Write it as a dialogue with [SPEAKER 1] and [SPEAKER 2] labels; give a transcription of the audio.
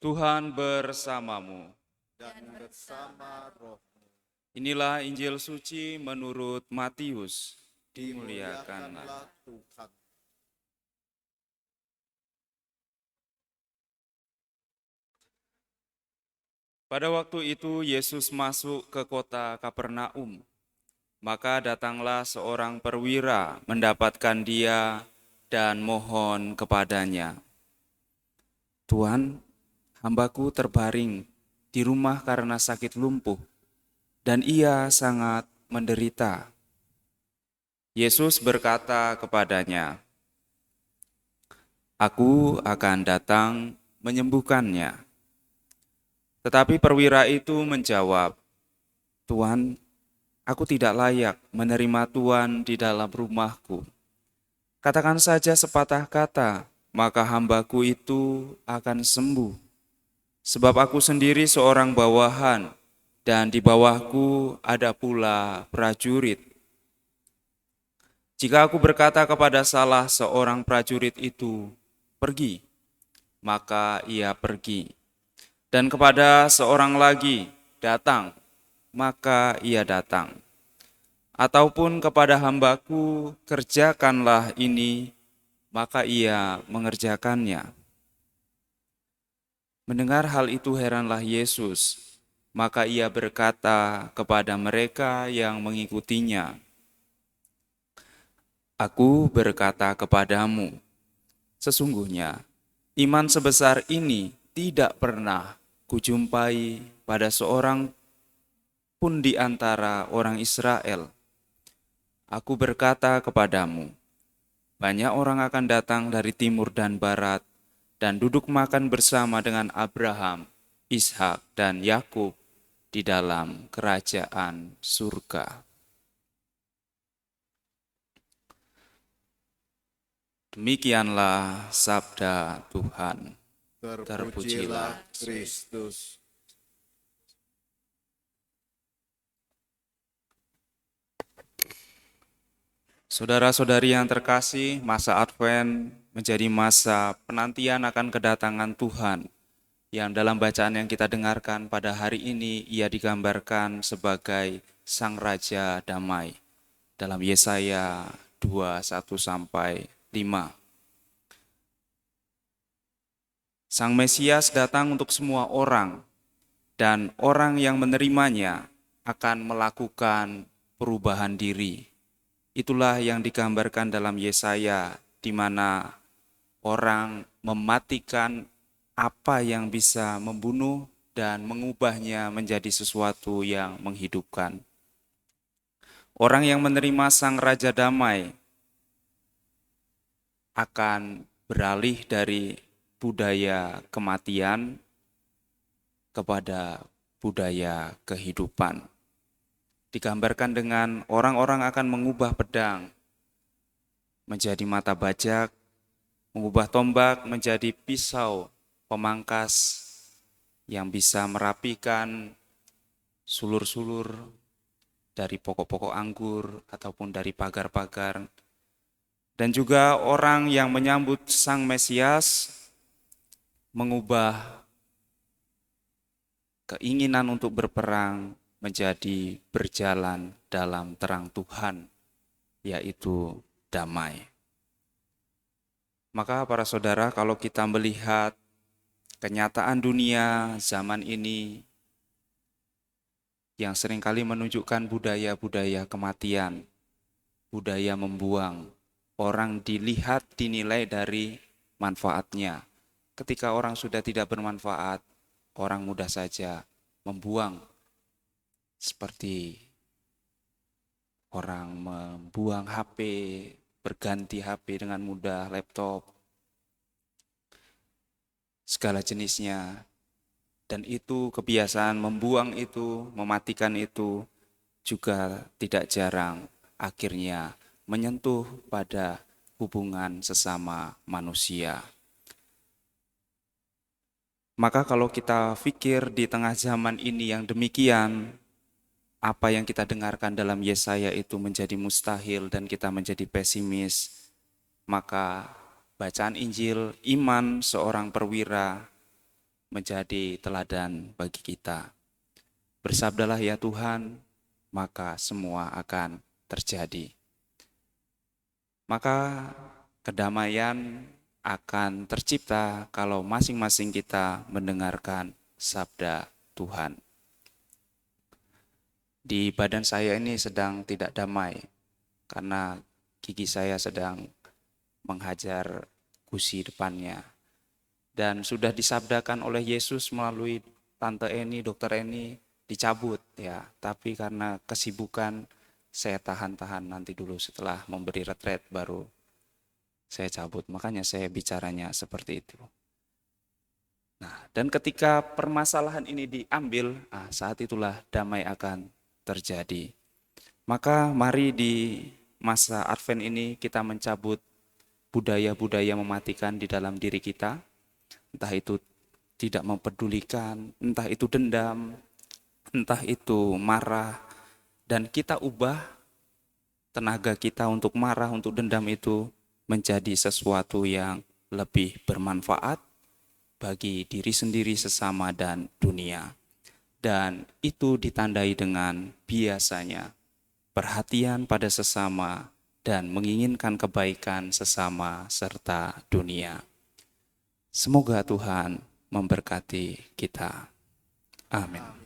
[SPEAKER 1] Tuhan bersamamu.
[SPEAKER 2] dan bersama rohmu.
[SPEAKER 1] Inilah Injil suci menurut Matius. Dimuliakanlah.
[SPEAKER 2] Dimuliakanlah Tuhan.
[SPEAKER 1] Pada waktu itu Yesus masuk ke kota Kapernaum. Maka datanglah seorang perwira mendapatkan dia dan mohon kepadanya. Tuhan, hambaku terbaring di rumah karena sakit lumpuh, dan ia sangat menderita. Yesus berkata kepadanya, Aku akan datang menyembuhkannya. Tetapi perwira itu menjawab, Tuhan, aku tidak layak menerima Tuhan di dalam rumahku. Katakan saja sepatah kata, maka hambaku itu akan sembuh. Sebab aku sendiri seorang bawahan, dan di bawahku ada pula prajurit. Jika aku berkata kepada salah seorang prajurit itu, pergi, maka ia pergi. Dan kepada seorang lagi, datang, maka ia datang. Ataupun kepada hambaku, kerjakanlah ini, maka ia mengerjakannya. Mendengar hal itu heranlah Yesus, maka ia berkata kepada mereka yang mengikutinya, Aku berkata kepadamu, sesungguhnya iman sebesar ini tidak pernah kujumpai pada seorang pun di antara orang Israel. Aku berkata kepadamu, banyak orang akan datang dari timur dan barat dan duduk makan bersama dengan Abraham, Ishak, dan Yakub di dalam kerajaan surga. Demikianlah sabda Tuhan.
[SPEAKER 2] Terpujilah Kristus.
[SPEAKER 1] Saudara-saudari yang terkasih, masa Advent menjadi masa penantian akan kedatangan Tuhan, yang dalam bacaan yang kita dengarkan pada hari ini ia digambarkan sebagai Sang Raja Damai dalam Yesaya 2:1-5. Sang Mesias datang untuk semua orang, dan orang yang menerimanya akan melakukan perubahan diri. Itulah yang digambarkan dalam Yesaya, di mana orang mematikan apa yang bisa membunuh dan mengubahnya menjadi sesuatu yang menghidupkan. Orang yang menerima Sang Raja Damai akan beralih dari budaya kematian kepada budaya kehidupan. Digambarkan dengan orang-orang akan mengubah pedang menjadi mata bajak, mengubah tombak menjadi pisau pemangkas yang bisa merapikan sulur-sulur dari pokok-pokok anggur ataupun dari pagar-pagar. Dan juga orang yang menyambut Sang Mesias mengubah keinginan untuk berperang menjadi berjalan dalam terang Tuhan, yaitu damai. Maka para saudara, kalau kita melihat kenyataan dunia zaman ini yang seringkali menunjukkan budaya-budaya kematian, budaya membuang, orang dilihat dinilai dari manfaatnya. Ketika orang sudah tidak bermanfaat, orang mudah saja membuang. Seperti orang membuang HP, berganti HP dengan mudah, laptop, segala jenisnya. Dan itu kebiasaan membuang itu, mematikan itu juga tidak jarang akhirnya menyentuh pada hubungan sesama manusia. Maka kalau kita pikir di tengah zaman ini yang demikian, apa yang kita dengarkan dalam Yesaya itu menjadi mustahil dan kita menjadi pesimis, maka bacaan Injil iman seorang perwira menjadi teladan bagi kita. Bersabdalah ya Tuhan, maka semua akan terjadi. Maka kedamaian akan tercipta kalau masing-masing kita mendengarkan sabda Tuhan. Di badan saya ini sedang tidak damai karena gigi saya sedang menghajar gusi depannya. Dan sudah disabdakan oleh Yesus melalui Tante Eni, Dokter Eni, dicabut ya. Tapi karena kesibukan saya tahan-tahan nanti dulu setelah memberi retret baru saya cabut. Makanya saya bicaranya seperti itu. Nah, dan ketika permasalahan ini diambil, saat itulah damai akan terjadi. Maka mari di masa Advent ini kita mencabut budaya-budaya mematikan di dalam diri kita. Entah itu tidak mempedulikan, entah itu dendam, entah itu marah. Dan kita ubah tenaga kita untuk marah, untuk dendam itu menjadi sesuatu yang lebih bermanfaat bagi diri sendiri, sesama, dan dunia. Dan itu ditandai dengan biasanya perhatian pada sesama dan menginginkan kebaikan sesama serta dunia. Semoga Tuhan memberkati kita. Amin.